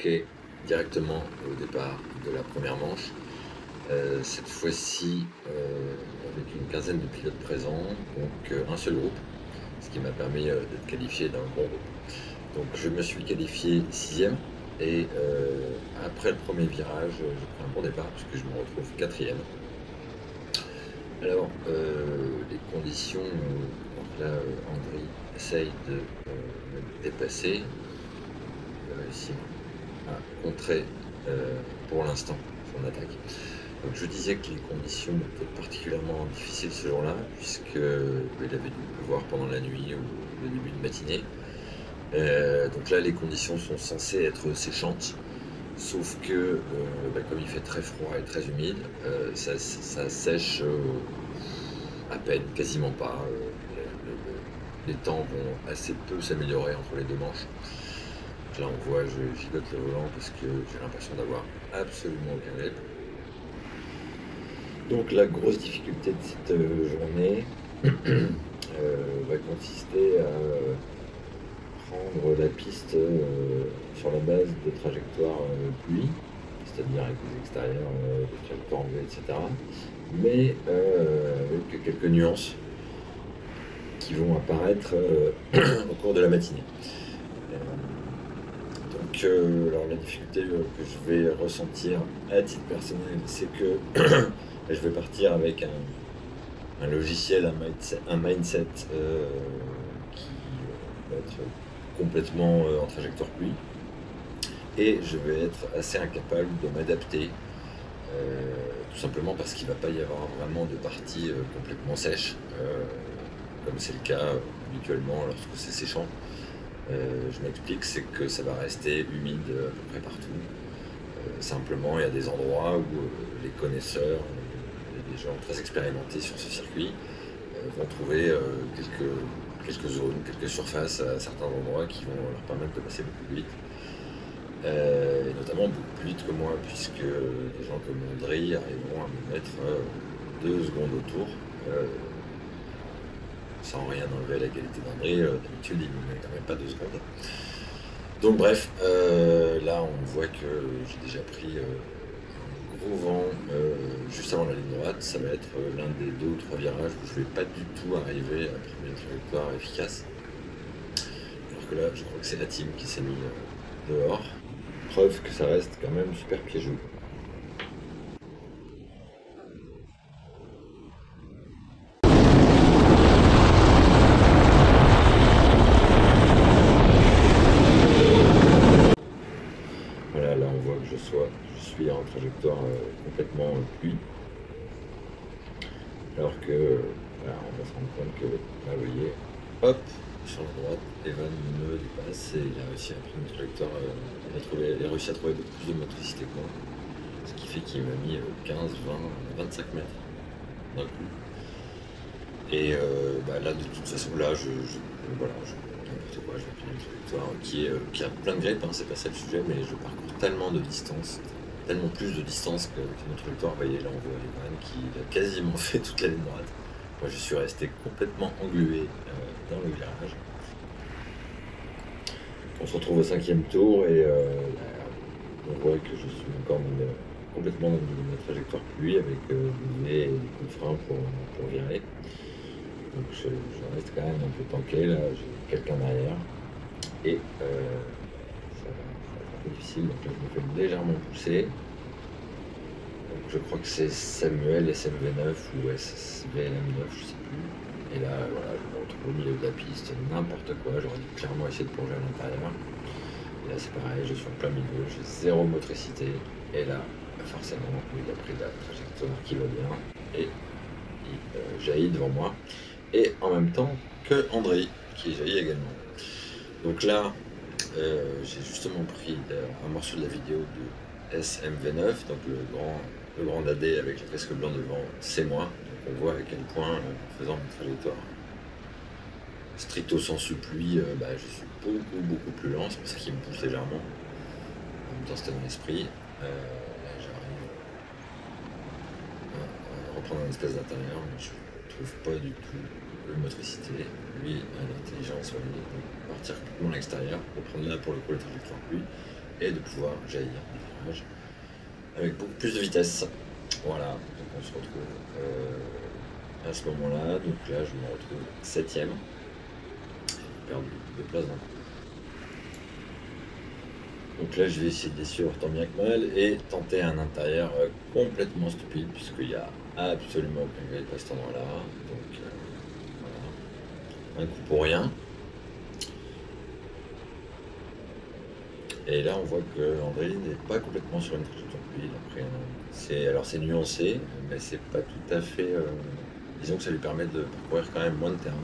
embarqué directement au départ de la première manche. Cette fois-ci avec une quinzaine de pilotes présents, donc un seul groupe, ce qui m'a permis d'être qualifié dans le bon groupe. Donc je me suis qualifié 6e et après le premier virage, j'ai pris un bon départ puisque je me retrouve 4e. Alors les conditions, donc là André essaye de me dépasser, il réussit à contrer pour l'instant son attaque. Donc je disais que les conditions étaient particulièrement difficiles ce jour-là, puisque il avait dû pleuvoir pendant la nuit ou le début de matinée. Donc là, les conditions sont censées être séchantes, sauf que comme il fait très froid et très humide, ça sèche à peine, quasiment pas. Les temps vont assez peu s'améliorer entre les deux manches. Là, on voit, je gigote le volant parce que j'ai l'impression d'avoir absolument aucun grip. Donc la grosse difficulté de cette journée va consister à prendre la piste sur la base de trajectoires pluie, c'est-à-dire avec des extérieurs, des trajectoires en V, etc. Mais avec quelques nuances qui vont apparaître au cours de la matinée. Alors la difficulté que je vais ressentir à titre personnel, c'est que je vais partir avec un logiciel, un mindset qui va être complètement en trajectoire pluie, et je vais être assez incapable de m'adapter, tout simplement parce qu'il ne va pas y avoir vraiment de partie complètement sèche, comme c'est le cas habituellement lorsque c'est séchant. Je m'explique, c'est que ça va rester humide à peu près partout. Simplement, il y a des endroits où les connaisseurs, les gens très expérimentés sur ce circuit, vont trouver quelques zones, quelques surfaces à certains endroits qui vont leur permettre de passer beaucoup plus vite. Et notamment beaucoup plus vite que moi, puisque des gens comme André arriveront à me mettre 2 secondes autour. Sans rien enlever à la qualité d'André, d'habitude il ne met quand même pas 2 secondes. Donc bref, là on voit que j'ai déjà pris un gros vent juste avant la ligne droite. Ça va être l'un des 2 ou 3 virages où je ne vais pas du tout arriver à prendre une trajectoire efficace. Alors que là, je crois que c'est la team qui s'est mis dehors. Preuve que ça reste quand même super piégeux. Voilà, là on voit que je suis en trajectoire complètement pluie. Alors que, voilà, on va se rendre compte que, là vous voyez, hop, sur la droite, Evan me dépasse et il a réussi à prendre une trajectoire, il a réussi à trouver beaucoup plus de motricité que moi. Ce qui fait qu'il m'a mis 15, 20, 25 mètres d'un coup. Et là, de toute façon, là, voilà, n'importe quoi, je vais prendre une trajectoire qui a plein de grippes, hein, c'est pas ça le sujet, mais je parcours tellement de distance, tellement plus de distance qu'une trajectoire. Vous voyez, là, on voit Evan qui a quasiment fait toute la ligne droite. Moi, je suis resté complètement englué dans le virage. On se retrouve au 5e tour et on voit que je suis encore complètement dans une trajectoire pluie avec des coups de frein pour virer. Donc je reste quand même un peu tanké, là j'ai quelqu'un derrière et ça va être un peu difficile. Donc là je me fais légèrement pousser. Donc je crois que c'est Samuel SMV9 ou SVLM9, je sais plus. Et là voilà, je me retrouve au milieu de la piste, n'importe quoi, j'aurais dû clairement essayer de plonger à l'intérieur. Et là c'est pareil, je suis en plein milieu, j'ai zéro motricité. Et là, forcément, il a pris la trajectoire qui va bien et il jaillit devant moi. Et en même temps que André qui jaillit également. Donc là, j'ai justement pris un morceau de la vidéo de SMV9, donc le grand dadé avec le casque blanc devant, c'est moi. Donc on voit à quel point, en faisant une trajectoire stricto sensu pluie, je suis beaucoup plus lent, c'est pour ça qu'il me pousse légèrement. En même temps, c'était dans l'esprit. J'arrive à reprendre un espèce d'intérieur, mais je trouve pas du tout de motricité. Lui a l'intelligence, partir complètement à l'extérieur pour prendre là pour le coup la trajectoire pluie. et de pouvoir jaillir du virage avec beaucoup plus de vitesse. Voilà, donc on se retrouve à ce moment-là. Donc là, je me retrouve 7ème. J'ai perdu 2 places d'un coup. Donc là, je vais essayer de suivre tant bien que mal et tenter un intérieur complètement stupide, puisqu'il n'y a absolument aucun grille à cet endroit-là. Donc voilà, un coup pour rien. Et là, on voit que André n'est pas complètement sur une trajectoire pluie. Alors c'est nuancé, mais c'est pas tout à fait. Disons que ça lui permet de parcourir quand même moins de terrain.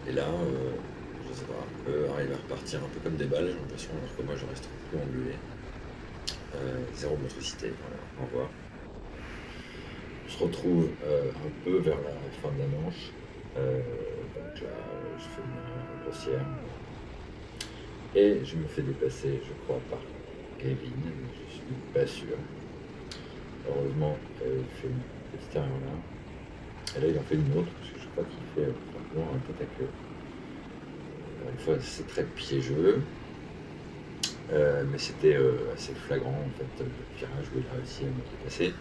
Et là, je sais pas, on peut arriver à repartir un peu comme des balles, j'ai l'impression, alors que moi je reste un peu englué. Zéro motricité, voilà, au revoir. On se retrouve un peu vers la fin de la manche. Donc là, je fais une erreur grossière. Et je me fais dépasser, je crois, par Kevin, mais je suis pas sûr. Heureusement, il fait une petite erreur là. Et là, il en fait une autre, parce que je crois qu'il fait simplement un tête à queue. Encore une fois, c'est très piégeux. Mais c'était assez flagrant, en fait, le virage où il a réussi à me dépasser.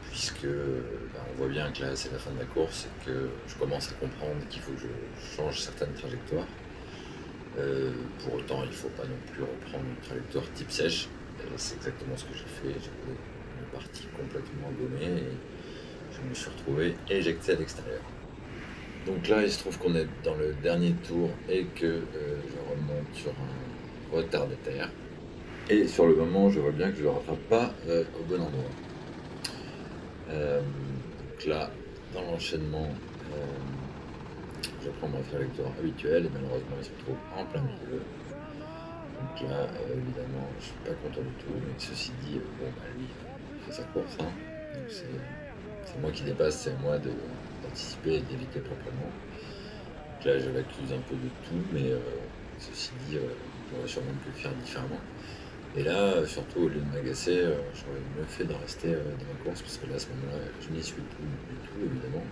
Puisque on voit bien que là, c'est la fin de la course et que je commence à comprendre qu'il faut que je change certaines trajectoires. Pour autant, il ne faut pas non plus reprendre une trajectoire type sèche. C'est exactement ce que j'ai fait. J'avais une partie complètement gommée et je me suis retrouvé éjecté à l'extérieur. Donc là, il se trouve qu'on est dans le dernier tour et que je remonte sur un retardataire. Et sur le moment, je vois bien que je ne le rattrape pas au bon endroit. Donc là, dans l'enchaînement, je prends ma trajectoire habituelle et malheureusement il se retrouve en plein milieu. Donc là, évidemment, je suis pas content du tout, mais ceci dit, bon, bah, lui, il fait sa course, hein. Donc c'est moi qui dépasse, c'est à moi d'anticiper et d'éviter proprement. Donc là, je l'accuse un peu de tout, mais ceci dit, j'aurais sûrement pu le faire différemment. Et là, surtout, au lieu de m'agacer, j'aurais mieux fait de rester dans ma course, parce que là, à ce moment-là, je n'y suis plus du tout, évidemment.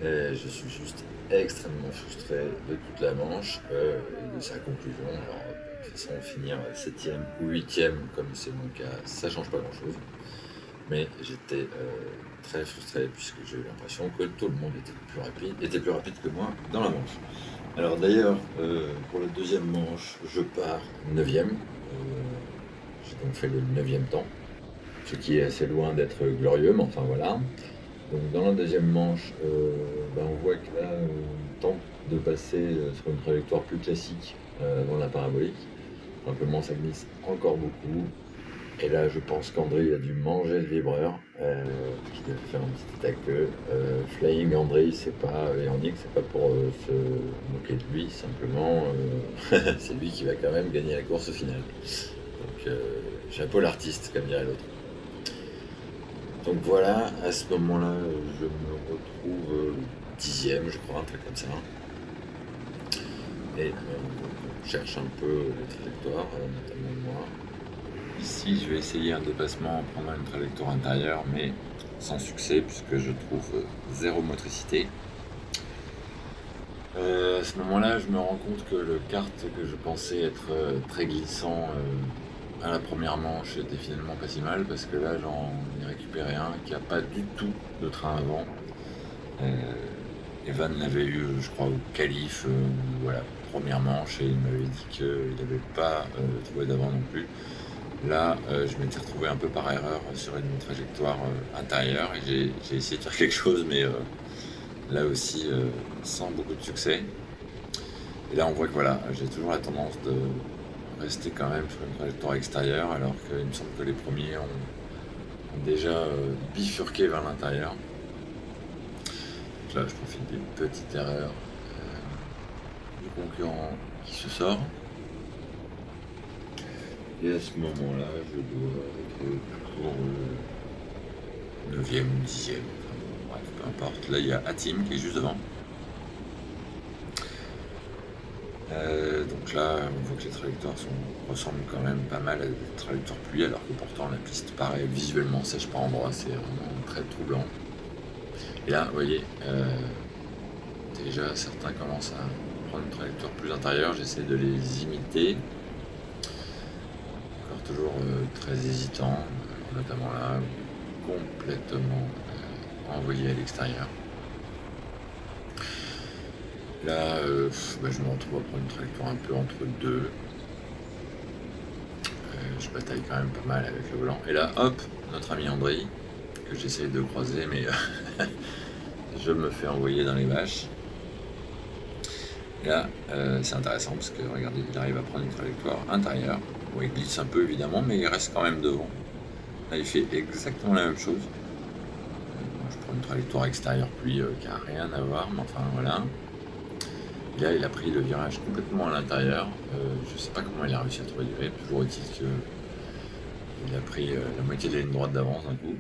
Et je suis juste extrêmement frustré de toute la manche et de sa conclusion. Alors, de toute façon, finir 7ème ou 8ème, comme c'est mon cas, ça change pas grand-chose. Mais j'étais très frustré puisque j'ai eu l'impression que tout le monde était plus rapide que moi dans la manche. Alors d'ailleurs, pour la deuxième manche, je pars 9ème. J'ai donc fait le 9e temps, ce qui est assez loin d'être glorieux, mais enfin voilà. Donc dans la deuxième manche, on voit que là, on tente de passer sur une trajectoire plus classique dans la parabolique. Simplement, ça glisse encore beaucoup. Et là, je pense qu'André a dû manger le vibreur, qu'il a fait un petit attaque. Flying André, c'est pas Yannick, c'est pas pour se moquer de lui, simplement, c'est lui qui va quand même gagner la course au final. Donc, chapeau l'artiste, comme dirait l'autre. Donc voilà, à ce moment-là, je me retrouve 10ème, je crois, un truc comme ça. Et on cherche un peu les trajectoires, notamment moi. Ici, je vais essayer un dépassement en prenant une trajectoire intérieure, mais sans succès, puisque je trouve zéro motricité. À ce moment-là, je me rends compte que le kart que je pensais être très glissant à la première manche était finalement pas si mal, parce que là, j'en ai récupéré un qui n'a pas du tout de train avant. Evan l'avait eu, je crois, au qualif, voilà, première manche, et il m'avait dit qu'il n'avait pas trouvé d'avant non plus. Là, je m'étais retrouvé un peu par erreur sur une trajectoire intérieure et j'ai essayé de faire quelque chose, mais là aussi sans beaucoup de succès. Et là, on voit que voilà, j'ai toujours la tendance de rester quand même sur une trajectoire extérieure, alors qu'il me semble que les premiers ont déjà bifurqué vers l'intérieur. Donc là, je profite d'une petite erreur du concurrent qui se sort. Et à ce moment-là, je dois être pour le 9e ou 10e. Enfin, bon, bref, peu importe. Là, il y a Atim qui est juste devant. Donc là, on voit que les trajectoires ressemblent quand même pas mal à des trajectoires pluie, alors que pourtant la piste paraît visuellement sèche par endroits. C'est vraiment très troublant. Et là, vous voyez, déjà certains commencent prendre une trajectoire plus intérieure, j'essaie de les imiter. Encore toujours très hésitant, notamment là, complètement envoyé à l'extérieur. Là, je me retrouve à prendre une trajectoire un peu entre deux. Je bataille quand même pas mal avec le volant. Et là, hop, notre ami André, que j'essaye de croiser, mais je me fais envoyer dans les vaches. Et là, c'est intéressant parce que regardez, il arrive à prendre une trajectoire intérieure. Bon, il glisse un peu évidemment, mais il reste quand même devant. Là, il fait exactement la même chose. Je prends une trajectoire extérieure pluie qui n'a rien à voir, mais enfin voilà. Et là, il a pris le virage complètement à l'intérieur. Je ne sais pas comment il a réussi à trouver du grip. Toujours est-il qu'il a pris la moitié de la ligne droite d'avance d'un coup.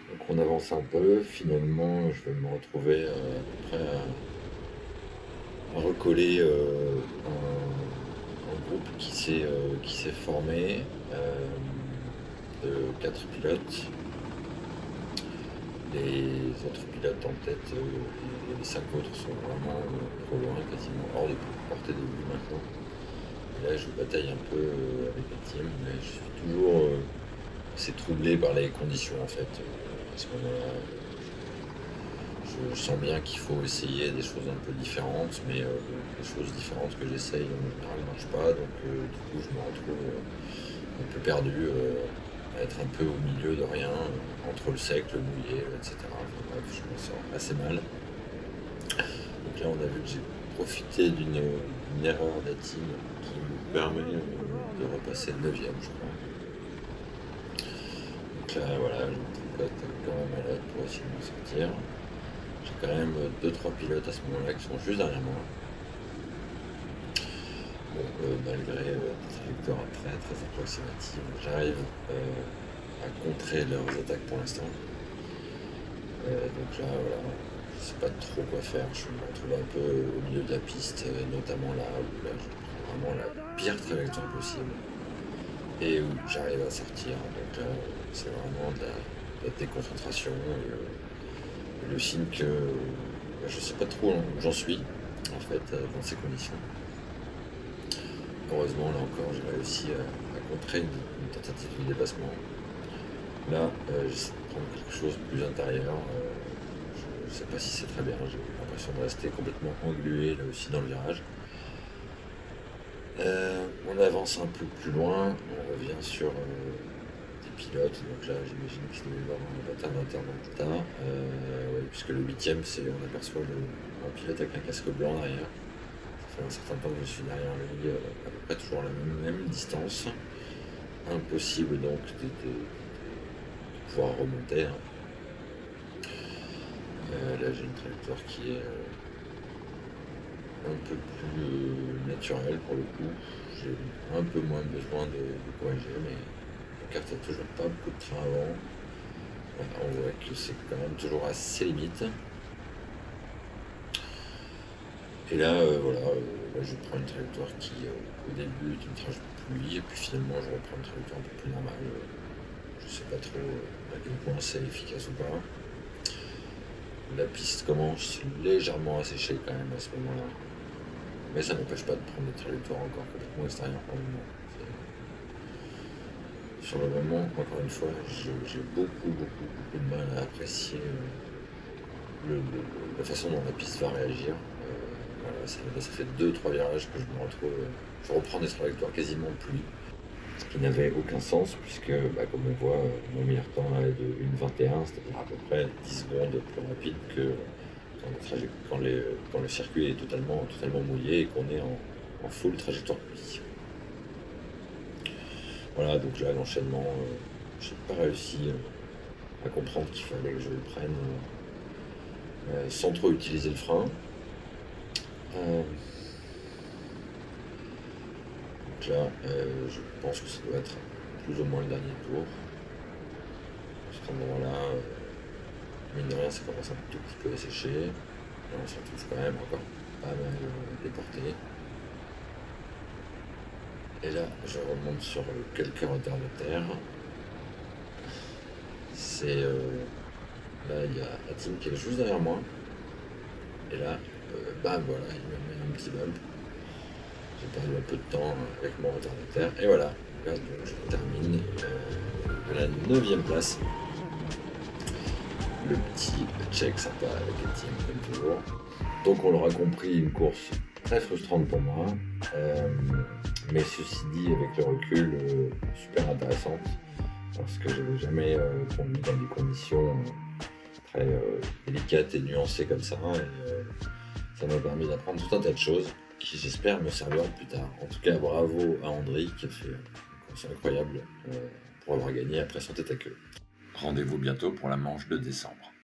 Donc on avance un peu. Finalement, je vais me retrouver à peu près à recoller un groupe qui s'est formé de 4 pilotes. Les autres pilotes en tête, les 5 autres sont vraiment trop loin, quasiment hors de portée de vue maintenant. Et là, je bataille un peu avec la team, mais je suis toujours assez troublé par les conditions en fait. À ce moment-là, je sens bien qu'il faut essayer des choses un peu différentes, mais les choses différentes que j'essaye en général ne marchent pas, donc du coup, je me retrouve un peu perdu. À être un peu au milieu de rien, entre le sec, le mouillé, etc. Enfin, bref, je me sens assez mal. Donc là, on a vu que j'ai profité d'une erreur d'Atim qui me permet de repasser 9ème, je crois. Donc là, voilà, je me tricote quand même à l'aide pour essayer de m'en sortir. J'ai quand même 2-3 pilotes à ce moment-là qui sont juste derrière moi. Bon, malgré des trajectoires très très approximatives, j'arrive à contrer leurs attaques pour l'instant. Donc là, voilà, je sais pas trop quoi faire. Je me retrouve un peu au milieu de la piste, notamment là où là, je prends vraiment la pire trajectoire possible et où j'arrive à sortir. Donc là, c'est vraiment de la déconcentration et le signe que je sais pas trop où j'en suis en fait dans ces conditions. Heureusement, là encore, j'ai réussi à contrer une tentative de dépassement. Là, j'essaie de prendre quelque chose de plus intérieur. Je ne sais pas si c'est très bien. J'ai l'impression de rester complètement englué là aussi dans le virage. On avance un peu plus loin. On revient sur des pilotes. Donc là, j'imagine qu'il doit y avoir un bâtard d'interventat. Ouais, puisque le 8ème, on aperçoit un pilote avec un casque blanc derrière. Ça fait un certain temps que je suis derrière lui, à peu près toujours la même distance. Impossible donc de pouvoir remonter. Hein. Là j'ai une trajectoire qui est un peu plus naturelle pour le coup. J'ai un peu moins besoin de corriger, mais la carte n'a toujours pas beaucoup de train avant. Voilà, on voit que c'est quand même toujours assez limite. Et là, voilà, là, je prends une trajectoire qui au début est une trajectoire pluie, et puis finalement je reprends une trajectoire un peu plus normale. Je sais pas trop à quel point c'est efficace ou pas. La piste commence légèrement à sécher quand même à ce moment-là. Mais ça n'empêche pas de prendre des trajectoires encore complètement extérieures pour le moment. Sur le moment, encore une fois, j'ai beaucoup de mal à apprécier la façon dont la piste va réagir. Voilà, ça fait 2-3 virages que je me retrouve. Je reprends des trajectoires quasiment pluie. Ce qui n'avait aucun sens puisque, comme on voit, mon meilleur temps est de 1,21, c'est-à-dire à peu près 10 secondes plus rapide que quand le circuit est totalement mouillé et qu'on est en full trajectoire pluie. Voilà, donc là l'enchaînement, j'ai pas réussi à comprendre qu'il fallait que je le prenne sans trop utiliser le frein. Donc là, je pense que ça doit être plus ou moins le dernier tour. À ce moment-là, mine de rien, ça commence un tout petit peu à sécher. Là, on se retrouve quand même encore pas mal déporté. Et là, je remonte sur quelques retardataires. Là, il y a Atim qui est juste derrière moi. Et là, bam, voilà, il me met un petit bump. J'ai perdu un peu de temps avec mon retardataire. Et voilà, là, donc, je termine à la 9e place. Le petit check sympa avec les teams comme toujours. Donc on l'aura compris, une course très frustrante pour moi. Mais ceci dit, avec le recul, super intéressante. Parce que je n'avais jamais conduit dans des conditions très délicates et nuancées comme ça. Et ça m'a permis d'apprendre tout un tas de choses qui, j'espère, me serviront plus tard. En tout cas, bravo à André qui a fait une course incroyable pour avoir gagné après son tête à queue. Rendez-vous bientôt pour la manche de décembre.